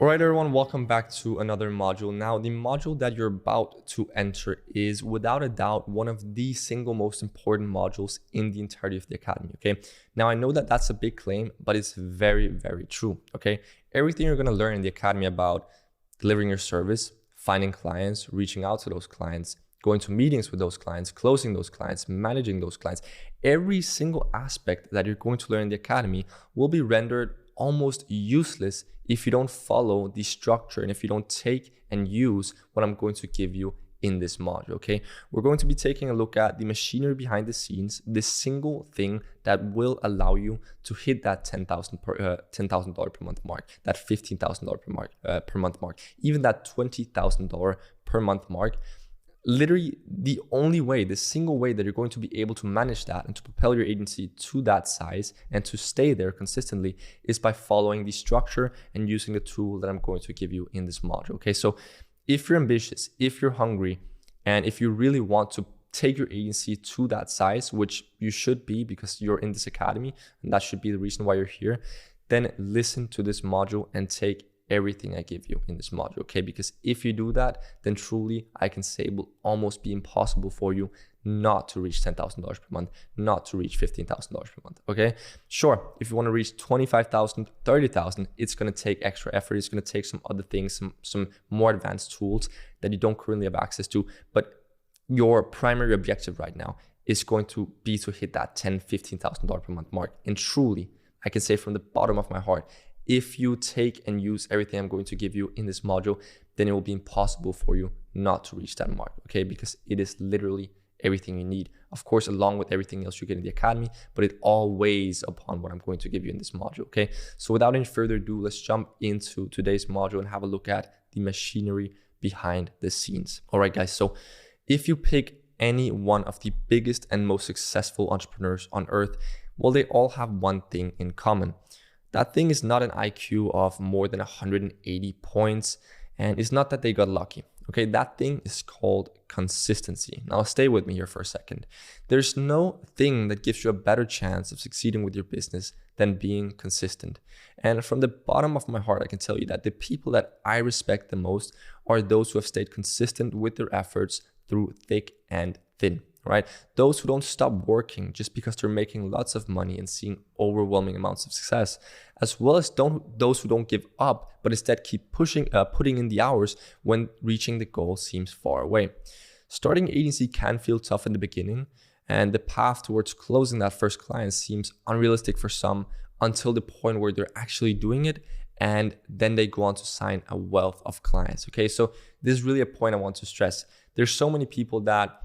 All right, everyone, welcome back to another module. Now, the module that you're about to enter is without a doubt one of the single most important modules in the entirety of the academy, okay? Now, I know that that's a big claim, but it's very, very true, okay? Everything you're gonna learn in the academy about delivering your service, finding clients, reaching out to those clients, going to meetings with those clients, closing those clients, managing those clients, every single aspect that you're going to learn in the academy will be rendered almost useless if you don't follow the structure and if you don't take and use what I'm going to give you in this module, okay? We're going to be taking a look at the machinery behind the scenes, the single thing that will allow you to hit that $10,000 per month mark, that $15,000 per month mark, even that $20,000 per month mark. Literally the only way, the single way that you're going to be able to manage that and to propel your agency to that size and to stay there consistently is by following the structure and using the tool that I'm going to give you in this module. Okay, so if you're ambitious, if you're hungry, and if you really want to take your agency to that size, which you should be because you're in this academy and that should be the reason why you're here, then listen to this module and take everything I give you in this module, okay? Because if you do that, then truly I can say it will almost be impossible for you not to reach $10,000 per month, not to reach $15,000 per month, okay? Sure, if you want to reach 25,000, 30,000, it's going to take extra effort. It's going to take some other things, some more advanced tools that you don't currently have access to. But your primary objective right now is going to be to hit that $10,000, $15,000 per month mark. And truly, I can say from the bottom of my heart, if you take and use everything I'm going to give you in this module, then it will be impossible for you not to reach that mark, okay? Because it is literally everything you need. Of course, along with everything else you get in the academy, but it all weighs upon what I'm going to give you in this module, okay? So without any further ado, let's jump into today's module and have a look at the machinery behind the scenes. All right, guys, so if you pick any one of the biggest and most successful entrepreneurs on earth, well, they all have one thing in common. That thing is not an IQ of more than 180 points, and it's not that they got lucky, okay? That thing is called consistency. Now stay with me here for a second. There's no thing that gives you a better chance of succeeding with your business than being consistent. And from the bottom of my heart, I can tell you that the people that I respect the most are those who have stayed consistent with their efforts through thick and thin. Right? Those who don't stop working just because they're making lots of money and seeing overwhelming amounts of success, as well as those who don't give up, but instead keep putting in the hours when reaching the goal seems far away. Starting an agency can feel tough in the beginning, and the path towards closing that first client seems unrealistic for some until the point where they're actually doing it, and then they go on to sign a wealth of clients. Okay, so this is really a point I want to stress. There's so many people that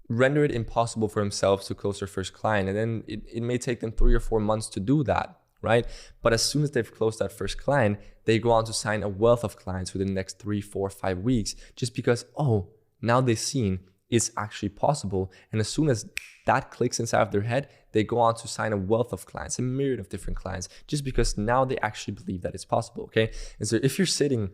render it impossible for themselves to close their first client. And then it may take them 3 or 4 months to do that, right? But as soon as they've closed that first client, they go on to sign a wealth of clients within the next 3, 4, 5 weeks, just because, oh, now they've seen it's actually possible. And as soon as that clicks inside of their head, they go on to sign a wealth of clients, a myriad of different clients, just because now they actually believe that it's possible, okay? And so if you're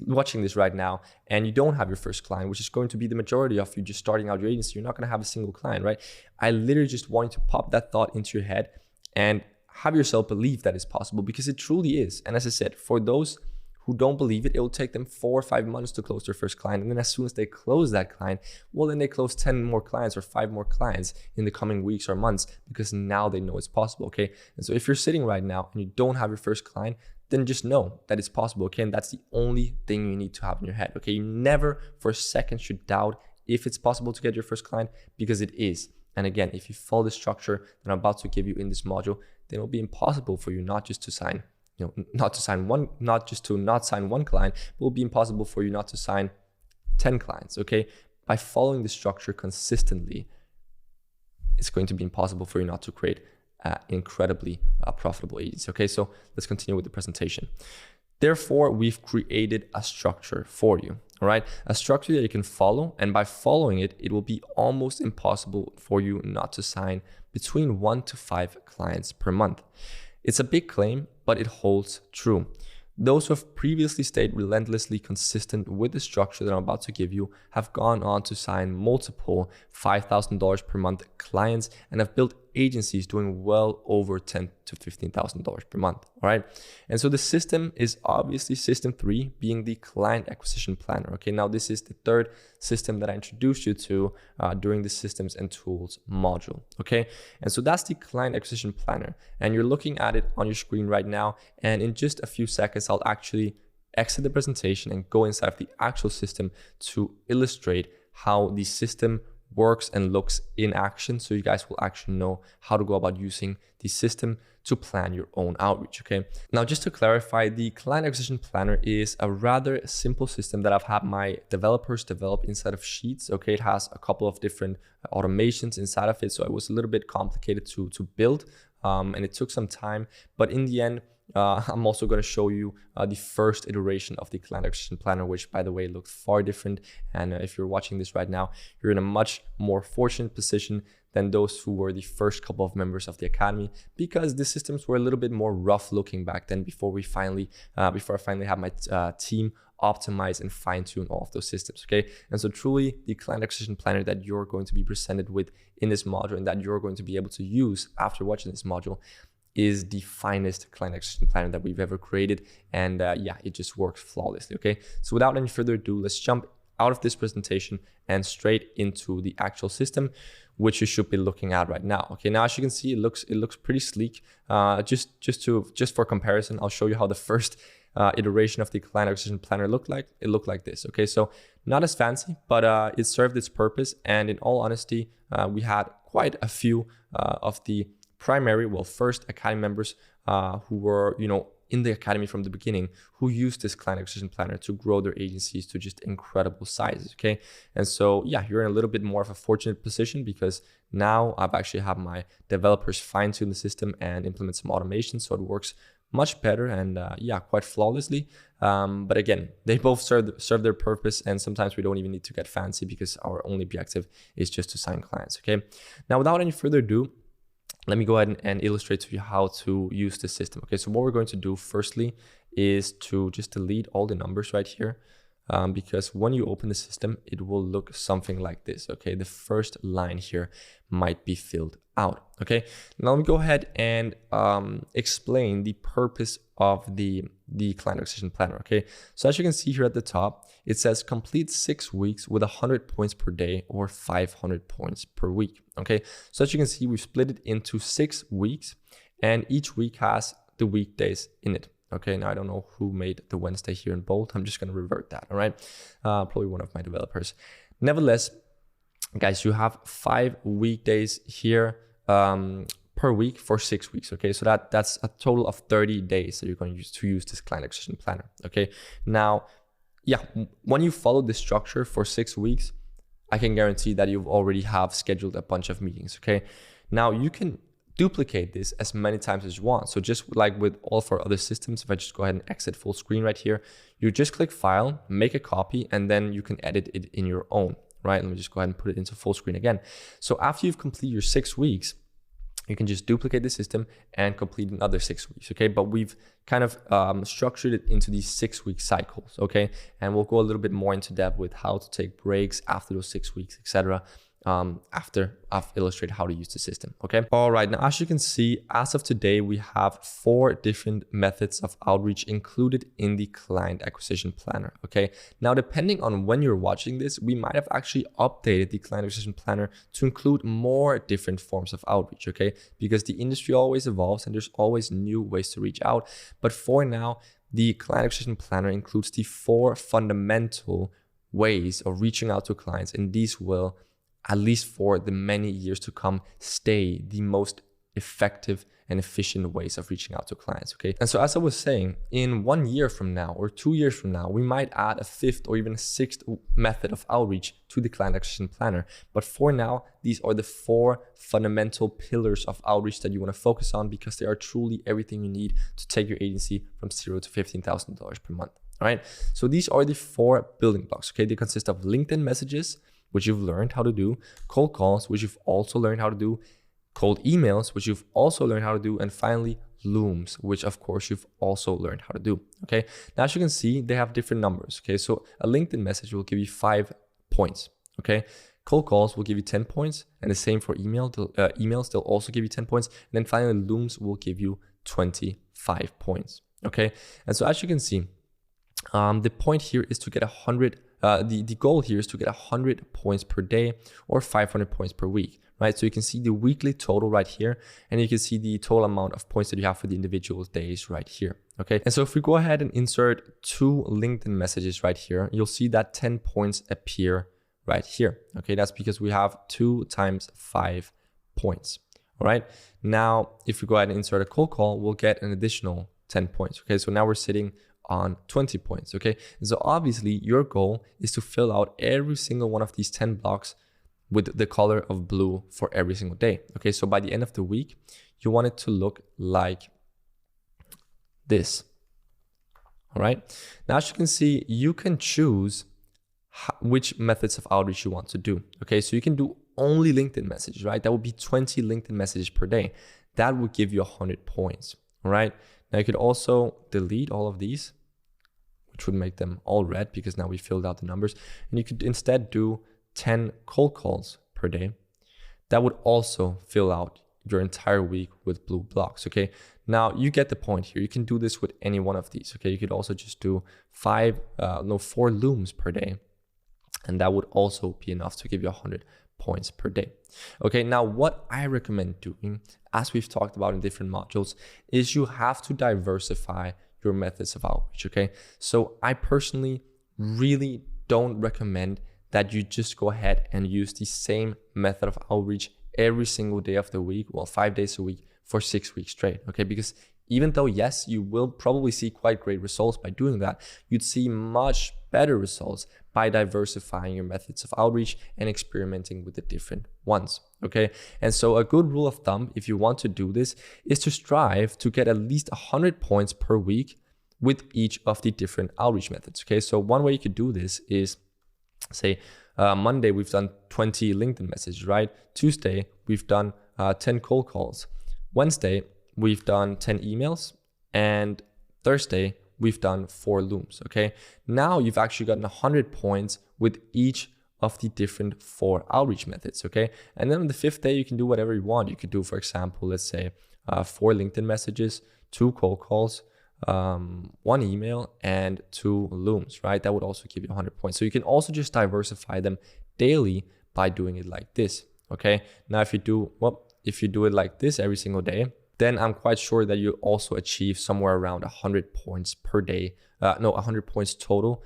watching this right now and you don't have your first client, which is going to be the majority of you just starting out your agency, you're not going to have a single client, right? I literally just want you to pop that thought into your head and have yourself believe that it's possible, because it truly is. And as I said, for those who don't believe it, it will take them 4 or 5 months to close their first client. And then as soon as they close that client, well, then they close 10 more clients or 5 more clients in the coming weeks or months, because now they know it's possible, okay? And so if you're sitting right now and you don't have your first client, then just know that it's possible, okay? And that's the only thing you need to have in your head, okay? You never for a second should doubt if it's possible to get your first client, because it is. And again, if you follow the structure that I'm about to give you in this module, then it'll be impossible for you not just to sign one client, but it'll be impossible for you not to sign 10 clients, okay? By following the structure consistently, it's going to be impossible for you not to create incredibly profitable agency. Okay, so let's continue with the presentation. Therefore, we've created a structure for you, all right? A structure that you can follow, and by following it, it will be almost impossible for you not to sign between 1 to 5 clients per month. It's a big claim, but it holds true. Those who have previously stayed relentlessly consistent with the structure that I'm about to give you have gone on to sign multiple $5,000 per month clients and have built agencies doing well over $10,000 to $15,000 per month. All right. And so the system is obviously system 3 being the client acquisition planner. Okay. Now this is the third system that I introduced you to during the systems and tools module. Okay. And so that's the client acquisition planner. And you're looking at it on your screen right now. And in just a few seconds, I'll actually exit the presentation and go inside of the actual system to illustrate how the system works and looks in action, so you guys will actually know how to go about using the system to plan your own outreach. Okay, now just to clarify, the client acquisition planner is a rather simple system that I've had my developers develop inside of Sheets. Okay, it has a couple of different automations inside of it, so it was a little bit complicated to build, and it took some time, but in the end, I'm also going to show you the first iteration of the client acquisition planner, which, by the way, looked far different. And if you're watching this right now, you're in a much more fortunate position than those who were the first couple of members of the academy, because the systems were a little bit more rough looking back then before I finally had my team optimize and fine tune all of those systems. Okay, and so truly the client acquisition planner that you're going to be presented with in this module and that you're going to be able to use after watching this module is the finest client acquisition planner that we've ever created. And yeah, it just works flawlessly. Okay, so without any further ado, let's jump out of this presentation and straight into the actual system, which you should be looking at right now. Okay, now as you can see, it looks pretty sleek. Just for comparison, I'll show you how the first iteration of the client acquisition planner looked like. It looked like this. Okay, so not as fancy, but it served its purpose. And in all honesty, we had quite a few of the first academy members who were, in the academy from the beginning, who used this client acquisition planner to grow their agencies to just incredible sizes. Okay, and so yeah, you're in a little bit more of a fortunate position because now I've actually had my developers fine tune the system and implement some automation, so it works much better and yeah, quite flawlessly. But again, they both serve their purpose, and sometimes we don't even need to get fancy because our only objective is just to sign clients. Okay, now without any further ado, let me go ahead and illustrate to you how to use the system. Okay, so what we're going to do firstly is to just delete all the numbers right here, because when you open the system, it will look something like this. Okay, the first line here might be filled out. Okay, now let me go ahead and explain the purpose of the client acquisition planner. Okay, so as you can see here at the top, it says complete 6 weeks with 100 points per day or 500 points per week. Okay, so as you can see, we've split it into 6 weeks, and each week has the weekdays in it. Okay, now I don't know who made the Wednesday here in bold. I'm just going to revert that. All right, probably one of my developers. Nevertheless, guys, you have 5 weekdays here per week for 6 weeks. Okay, so that's a total of 30 days that you're going to use this client acquisition planner. Okay, now, yeah, when you follow this structure for 6 weeks, I can guarantee that you already have scheduled a bunch of meetings. Okay, now you can duplicate this as many times as you want. So just like with all of our other systems, if I just go ahead and exit full screen right here, you just click file, make a copy, and then you can edit it in your own. Right, let me just go ahead and put it into full screen again. So after you've completed your 6 weeks, you can just duplicate the system and complete another 6 weeks. Okay, but we've kind of structured it into these 6 week cycles. Okay, and we'll go a little bit more into depth with how to take breaks after those 6 weeks, etc. After I've illustrated how to use the system. Okay, all right, now as you can see, as of today, we have 4 different methods of outreach included in the client acquisition planner. Okay, now depending on when you're watching this, we might have actually updated the client acquisition planner to include more different forms of outreach. Okay, because the industry always evolves and there's always new ways to reach out, but for now, the client acquisition planner includes the 4 fundamental ways of reaching out to clients, and these will, at least for the many years to come, stay the most effective and efficient ways of reaching out to clients. Okay, and so as I was saying, in 1 year from now or 2 years from now, we might add a 5th or even a 6th method of outreach to the client acquisition planner. But for now, these are the 4 fundamental pillars of outreach that you want to focus on, because they are truly everything you need to take your agency from $0 to $15,000 per month. All right, so these are the 4 building blocks. Okay, they consist of LinkedIn messages, which you've learned how to do, cold calls, which you've also learned how to do, cold emails, which you've also learned how to do, and finally looms, which of course you've also learned how to do. Okay, now as you can see, they have different numbers. Okay, so a LinkedIn message will give you 5 points. Okay, Cold calls will give you 10 points, and the same for emails, they'll also give you 10 points. And then finally, looms will give you 25 points, okay? And so as you can see, the point here is to get 100, the goal here is to get 100 points per day or 500 points per week, right? So you can see the weekly total right here, and you can see the total amount of points that you have for the individual days right here, okay? And so if we go ahead and insert 2 LinkedIn messages right here, you'll see that 10 points appear right here, okay? That's because we have 2 times 5 points, all right? Now, if we go ahead and insert a cold call, we'll get an additional 10 points, okay? So now we're sitting on 20 points, okay? And so obviously your goal is to fill out every single one of these 10 blocks with the color of blue for every single day, okay? So by the end of the week, you want it to look like this, all right? Now, as you can see, you can choose which methods of outreach you want to do, okay? So you can do only LinkedIn messages, right? That would be 20 LinkedIn messages per day. That would give you 100 points, all right? Now you could also delete all of these, which would make them all red because now we filled out the numbers. And you could instead do 10 cold calls per day. That would also fill out your entire week with blue blocks, okay? Now you get the point here. You can do this with any one of these, okay? You could also just do 4 looms per day, and that would also be enough to give you 100 points per day. Okay, now what I recommend doing, as we've talked about in different modules, is you have to diversify your methods of outreach, okay? So I personally really don't recommend that you just go ahead and use the same method of outreach every single day of the week, well, 5 days a week for 6 weeks straight, okay? Because even though, yes, you will probably see quite great results by doing that, you'd see much better results by diversifying your methods of outreach and experimenting with the different ones, okay? And so a good rule of thumb, if you want to do this, is to strive to get at least 100 points per week with each of the different outreach methods, okay? So one way you could do this is, say, Monday, we've done 20 LinkedIn messages, right? Tuesday, we've done 10 cold calls. Wednesday, we've done 10 emails, and Thursday, we've done 4 looms, okay? Now you've actually gotten 100 points with each of the different 4 outreach methods, okay? And then on the 5th day, you can do whatever you want. You could do, for example, let's say 4 LinkedIn messages, 2 cold calls, 1 email, and 2 looms, right? That would also give you 100 points. So you can also just diversify them daily by doing it like this, okay? Now, if you do it like this every single day, then I'm quite sure that you also achieve somewhere around 100 points per day, 100 points total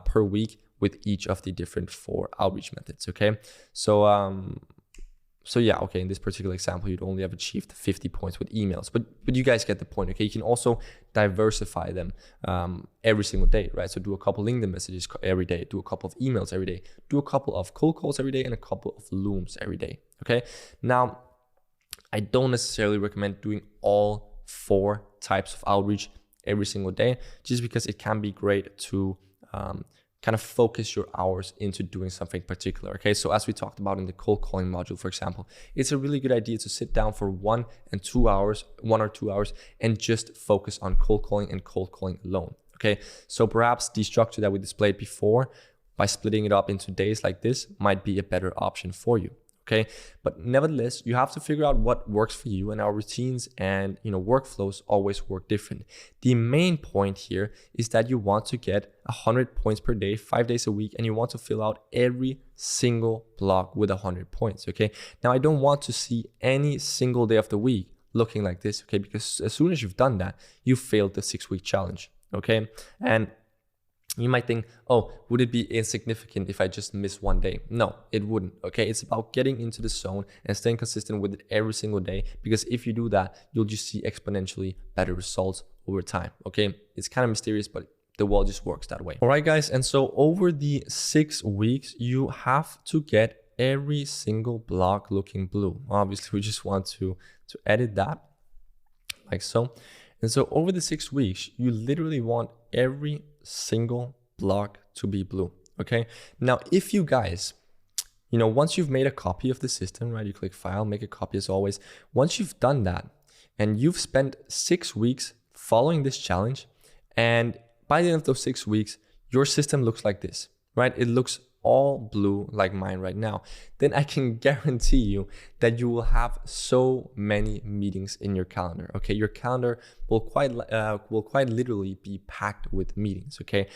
per week with each of the different 4 outreach methods, okay? So yeah, okay, in this particular example, you'd only have achieved 50 points with emails, but you guys get the point, okay? You can also diversify them every single day, right? So do a couple LinkedIn messages every day, do a couple of emails every day, do a couple of cold calls every day, and a couple of looms every day, okay? Now, I don't necessarily recommend doing all 4 types of outreach every single day, just because it can be great to kind of focus your hours into doing something particular, okay? So as we talked about in the cold calling module, for example, it's a really good idea to sit down for 1 or 2 hours, and just focus on cold calling alone, okay? So perhaps the structure that we displayed before, by splitting it up into days like this, might be a better option for you. Okay, but nevertheless, you have to figure out what works for you, and our routines and workflows always work different. The main point here is that you want to get 100 points per day, 5 days a week, and you want to fill out every single block with 100 points. Okay, now I don't want to see any single day of the week looking like this. Okay, because as soon as you've done that, you failed the 6-week challenge. Okay, and you might think, oh, would it be insignificant if I just miss 1 day? No, it wouldn't, okay? It's about getting into the zone and staying consistent with it every single day, because if you do that, you'll just see exponentially better results over time, okay? It's kind of mysterious, but the world just works that way. All right, guys, and so over the 6 weeks, you have to get every single block looking blue. Obviously, we just want to edit that like so. And so over the 6 weeks, you literally want every single block to be blue, okay? Now, if you guys, once you've made a copy of the system, right, you click File, make a copy as always. Once you've done that, and you've spent 6 weeks following this challenge, and by the end of those 6 weeks, your system looks like this, right? It looks all blue like mine right now, then I can guarantee you that you will have so many meetings in your calendar. Okay, your calendar will quite literally be packed with meetings. Okay,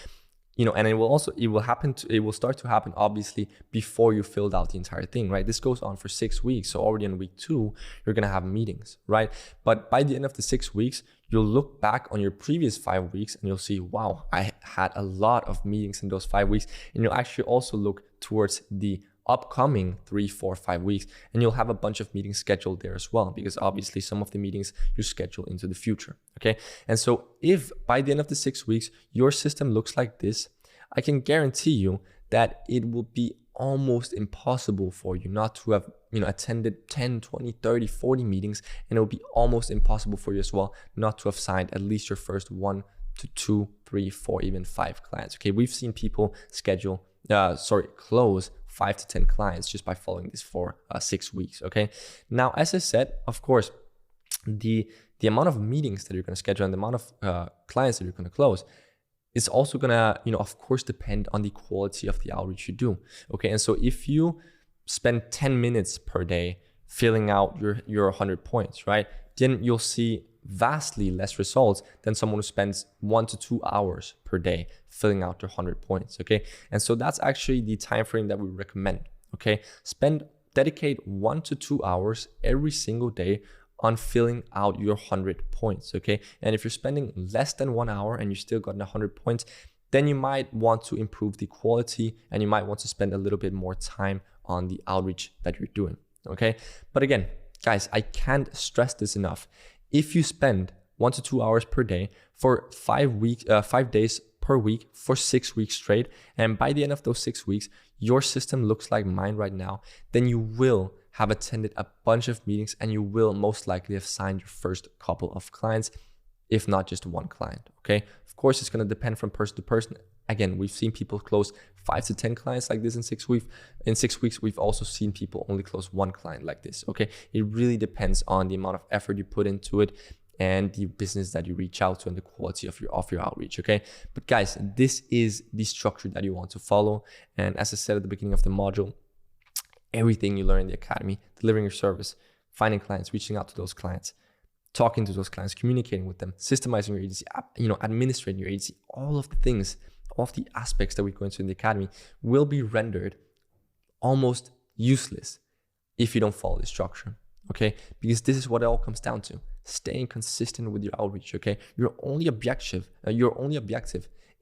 and it will start to happen obviously before you filled out the entire thing, right? This goes on for 6 weeks. So already in week 2, you're going to have meetings, right? But by the end of the 6 weeks, you'll look back on your previous 5 weeks and you'll see, wow, I had a lot of meetings in those 5 weeks. And you'll actually also look towards the upcoming 3, 4, 5 weeks, and you'll have a bunch of meetings scheduled there as well, because obviously some of the meetings you schedule into the future. Okay. And so if by the end of the 6 weeks, your system looks like this, I can guarantee you that it will be almost impossible for you not to have attended 10, 20, 30, 40 meetings, and it will be almost impossible for you as well not to have signed at least your first 1 to 2, 3, 4, even 5 clients. Okay, we've seen people close 5 to 10 clients just by following this for 6 weeks. Okay, now as I said, of course, the amount of meetings that you're going to schedule and the amount of clients that you're going to close is also going to, of course, depend on the quality of the outreach you do. Okay, and so if you spend 10 minutes per day filling out your 100 points, right, then you'll see vastly less results than someone who spends 1 to 2 hours per day filling out their 100 points. Okay, and so that's actually the time frame that we recommend. Okay, dedicate 1 to 2 hours every single day on filling out your 100 points. Okay, and if you're spending less than 1 hour and you still got 100 points, then you might want to improve the quality and you might want to spend a little bit more time on the outreach that you're doing. Okay, but again, guys, I can't stress this enough. If you spend 1 to 2 hours per day for 5 days per week for 6 weeks straight, and by the end of those 6 weeks, your system looks like mine right now, then you will have attended a bunch of meetings and you will most likely have signed your first couple of clients, if not just one client. Okay, of course, it's going to depend from person to person. Again, we've seen people close 5 to 10 clients like this in 6 weeks. In 6 weeks, we've also seen people only close 1 client like this. Okay, it really depends on the amount of effort you put into it and the business that you reach out to and the quality of your outreach. Okay, but guys, this is the structure that you want to follow. And as I said at the beginning of the module, everything you learn in the academy, delivering your service, finding clients, reaching out to those clients, talking to those clients, communicating with them, systemizing your agency, administrating your agency, all of the things, all of the aspects that we go into in the academy will be rendered almost useless if you don't follow this structure. Okay, because this is what it all comes down to: staying consistent with your outreach. Okay, your only objective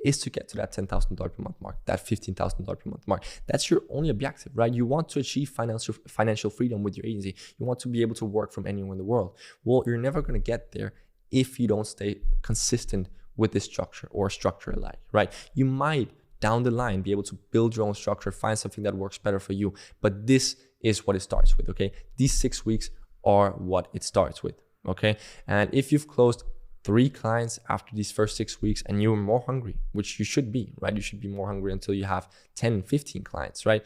is to get to that $10,000 per month mark, that $15,000 per month mark. That's your only objective, right? You want to achieve financial freedom with your agency. You want to be able to work from anywhere in the world. Well, you're never going to get there if you don't stay consistent with this structure or structure alike, right? You might down the line be able to build your own structure, find something that works better for you, but this is what it starts with. Okay, these 6 weeks are what it starts with. Okay, and if you've closed 3 clients after these first 6 weeks and you're more hungry, which you should be, right? You should be more hungry until you have 10, 15 clients, right?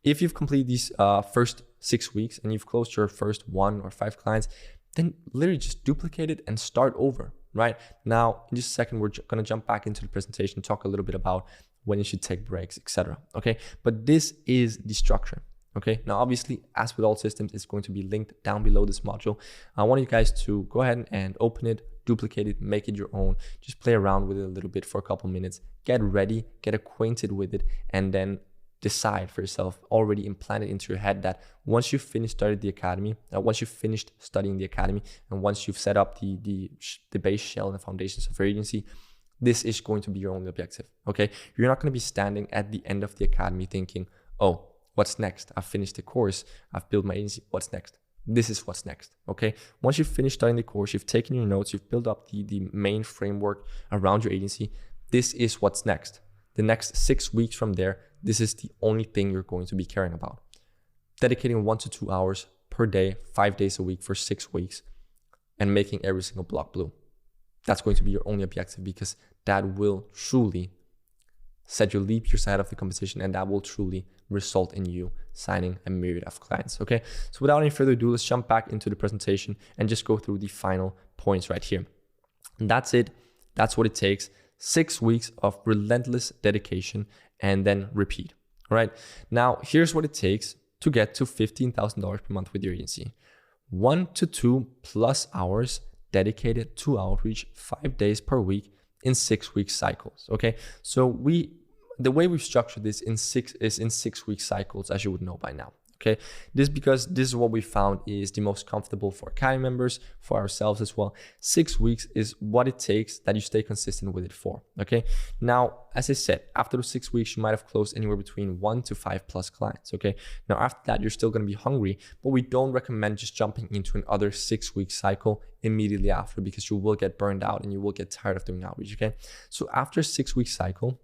If you've completed these first 6 weeks and you've closed your first 1 or 5 clients, then literally just duplicate it and start over, right? Now, in just a second, we're going to jump back into the presentation, talk a little bit about when you should take breaks, etc. Okay, but this is the structure. Okay, now obviously, as with all systems, it's going to be linked down below this module. I want you guys to go ahead and open it, duplicate it, make it your own. Just play around with it a little bit for a couple minutes. Get ready, get acquainted with it, and then decide for yourself, already implant it into your head that once you've finished studying the academy, and once you've set up the base shell and the foundations of your agency, this is going to be your only objective. Okay, you're not going to be standing at the end of the academy thinking, oh, what's next? I've finished the course, I've built my agency, what's next? This is what's next. Okay, once you've finished studying the course, you've taken your notes, you've built up the main framework around your agency, this is what's next. The next 6 weeks from there, this is the only thing you're going to be caring about. Dedicating 1 to 2 hours per day, 5 days a week for 6 weeks, and making every single block blue. That's going to be your only objective, because that will truly set you leap years ahead of the competition, and that will truly result in you signing a myriad of clients. Okay, so without any further ado, let's jump back into the presentation and just go through the final points right here. And that's it. That's what it takes. 6 weeks of relentless dedication, and then repeat. All right. Now, here's what it takes to get to $15,000 per month with your agency. 1 to 2 plus hours dedicated to outreach 5 days per week in 6 week cycles. Okay. So the way we've structured this in 6 week cycles, as you would know by now. Okay, this is because this is what we found is the most comfortable for Academy members, for ourselves as well. 6 weeks is what it takes that you stay consistent with it for. Okay, now, as I said, after the 6 weeks, you might have closed anywhere between 1 to 5 plus clients. Okay, now after that, you're still going to be hungry, but we don't recommend just jumping into another 6 week cycle immediately after, because you will get burned out and you will get tired of doing outreach. Okay, so after a 6 week cycle,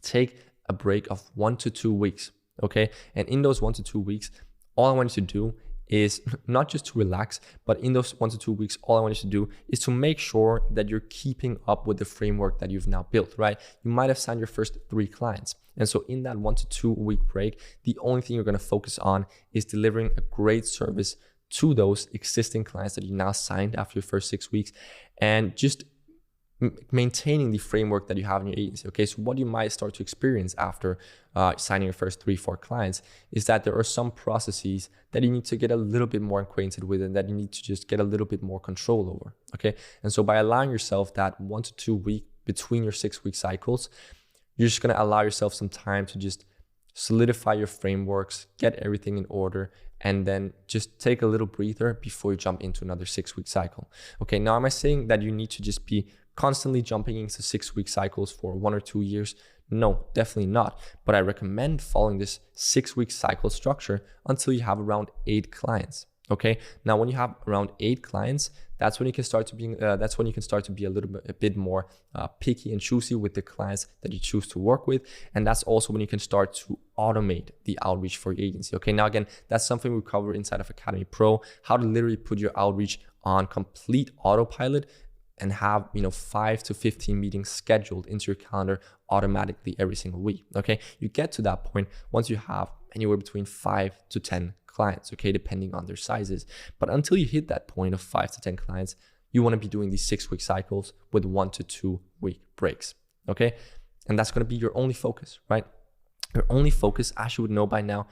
take a break of 1 to 2 weeks. Okay, and in those 1 to 2 weeks, all I want you to do is not just to relax, but in those 1 to 2 weeks, all I want you to do is to make sure that you're keeping up with the framework that you've now built, right? You might have signed your first 3 clients. And so in that 1 to 2 week break, the only thing you're going to focus on is delivering a great service to those existing clients that you now signed after your first 6 weeks, and just maintaining the framework that you have in your agency. Okay, so what you might start to experience after signing your first 3-4 clients is that there are some processes that you need to get a little bit more acquainted with and that you need to just get a little bit more control over. Okay, and so by allowing yourself that 1 to 2 week between your 6 week cycles, you're just going to allow yourself some time to just solidify your frameworks, get everything in order, and then just take a little breather before you jump into another 6 week cycle. Okay, now am I saying that you need to just be constantly jumping into 6 week cycles for 1 or 2 years? No, definitely not. But I recommend following this 6 week cycle structure until you have around 8 clients. Okay. Now, when you have around 8 clients, that's when you can start to be a bit more picky and choosy with the clients that you choose to work with. And that's also when you can start to automate the outreach for your agency. Okay. Now, again, that's something we cover inside of Academy Pro, how to literally put your outreach on complete autopilot and have 5 to 15 meetings scheduled into your calendar automatically every single week. Okay, you get to that point once you have anywhere between 5 to 10 clients, okay, depending on their sizes. But until you hit that point of 5 to 10 clients, you want to be doing these 6 week cycles with 1 to 2 week breaks. Okay, and that's going to be your only focus, right? Your only focus, as you would know by now,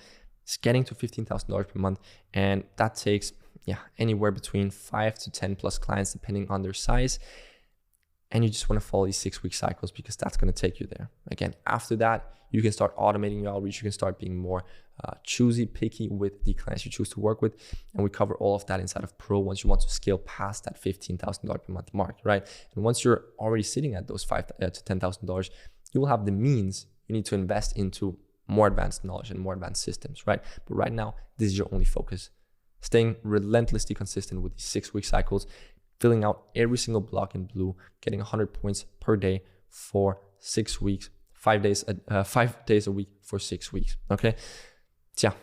is getting to $15,000 per month, and that takes anywhere between 5 to 10 plus clients depending on their size. And you just want to follow these 6 week cycles because that's going to take you there. Again, after that, you can start automating your outreach. You can start being more choosy, picky with the clients you choose to work with. And we cover all of that inside of Pro once you want to scale past that $15,000 per month mark, right? And once you're already sitting at those $5,000 to $10,000, you will have the means you need to invest into more advanced knowledge and more advanced systems, right? But right now, this is your only focus. Staying relentlessly consistent with these 6 week cycles, filling out every single block in blue, getting 100 points per day for 6 weeks, 5 days a week for 6 weeks. Okay.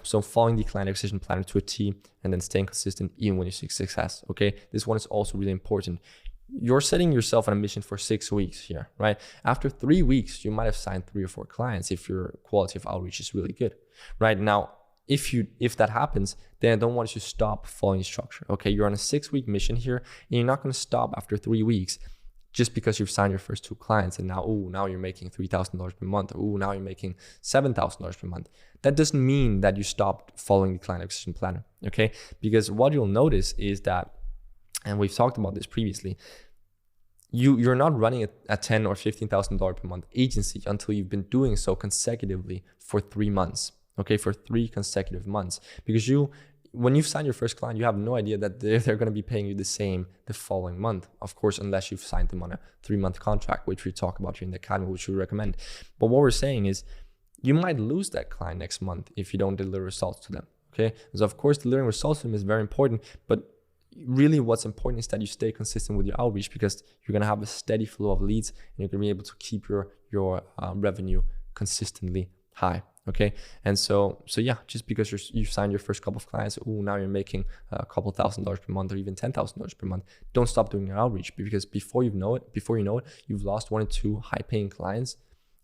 So following the client acquisition planner to a T and then staying consistent even when you seek success. Okay. This one is also really important. You're setting yourself on a mission for 6 weeks here, right? After 3 weeks, you might have signed 3 or 4 clients if your quality of outreach is really good, right? Now, if that happens, then I don't want you to stop following the structure. Okay, you're on a 6 week mission here, and you're not going to stop after 3 weeks just because you've signed your first 2 clients and now you're making $3,000 per month. Now you're making $7,000 per month. That doesn't mean that you stopped following the client acquisition planner. Okay, because what you'll notice is that, and we've talked about this previously, you're not running a $10,000 or $15,000 per month agency until you've been doing so consecutively for 3 months. Okay, for 3 consecutive months, because when you've signed your first client, you have no idea that they're going to be paying you the same the following month, of course, unless you've signed them on a 3-month contract, which we talk about here in the Academy, which we recommend. But what we're saying is you might lose that client next month if you don't deliver results to them. Okay, so of course delivering results to them is very important, but really what's important is that you stay consistent with your outreach, because you're going to have a steady flow of leads and you're going to be able to keep your revenue consistently high. Okay, and so just because you've signed your first couple of clients, now you're making a couple $1,000s per month or even $10,000 per month. Don't stop doing your outreach, because before you know it, you've lost 1 or 2 high-paying clients,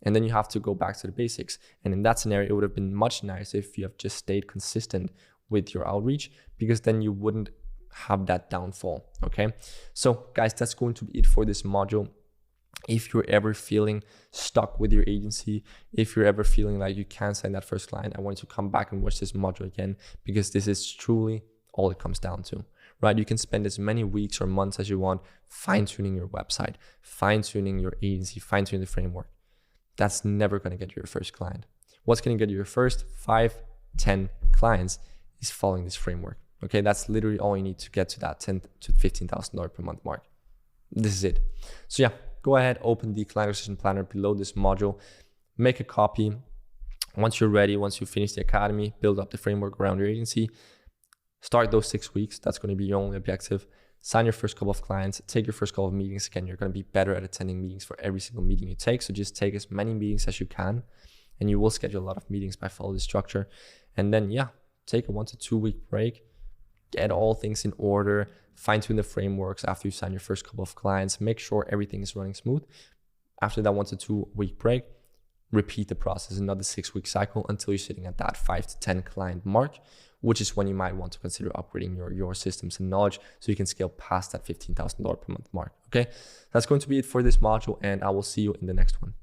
and then you have to go back to the basics. And in that scenario, it would have been much nicer if you have just stayed consistent with your outreach, because then you wouldn't have that downfall. Okay, so guys, that's going to be it for this module. If you're ever feeling stuck with your agency, if you're ever feeling like you can't sign that first client, I want you to come back and watch this module again, because this is truly all it comes down to, right? You can spend as many weeks or months as you want fine-tuning your website, fine-tuning your agency, fine-tuning the framework. That's never going to get you your first client. What's going to get you your first 5, 10 clients is following this framework. Okay, that's literally all you need to get to that $10,000 to $15,000 per month mark. This is it. So yeah, go ahead, open the client acquisition planner below this module, make a copy. Once you're ready, once you finish the academy, build up the framework around your agency, start those 6 weeks. That's going to be your only objective. Sign your first couple of clients, take your first couple of meetings. Again, you're going to be better at attending meetings for every single meeting you take. So just take as many meetings as you can, and you will schedule a lot of meetings by following the structure. And then, yeah, take a 1 to 2 week break, get all things in order, fine tune the frameworks after you sign your first couple of clients, make sure everything is running smooth. After that 1 to 2 week break, repeat the process, another 6 week cycle until you're sitting at that 5 to 10 client mark, which is when you might want to consider upgrading your systems and knowledge so you can scale past that $15,000 per month mark. Okay, that's going to be it for this module, and I will see you in the next one.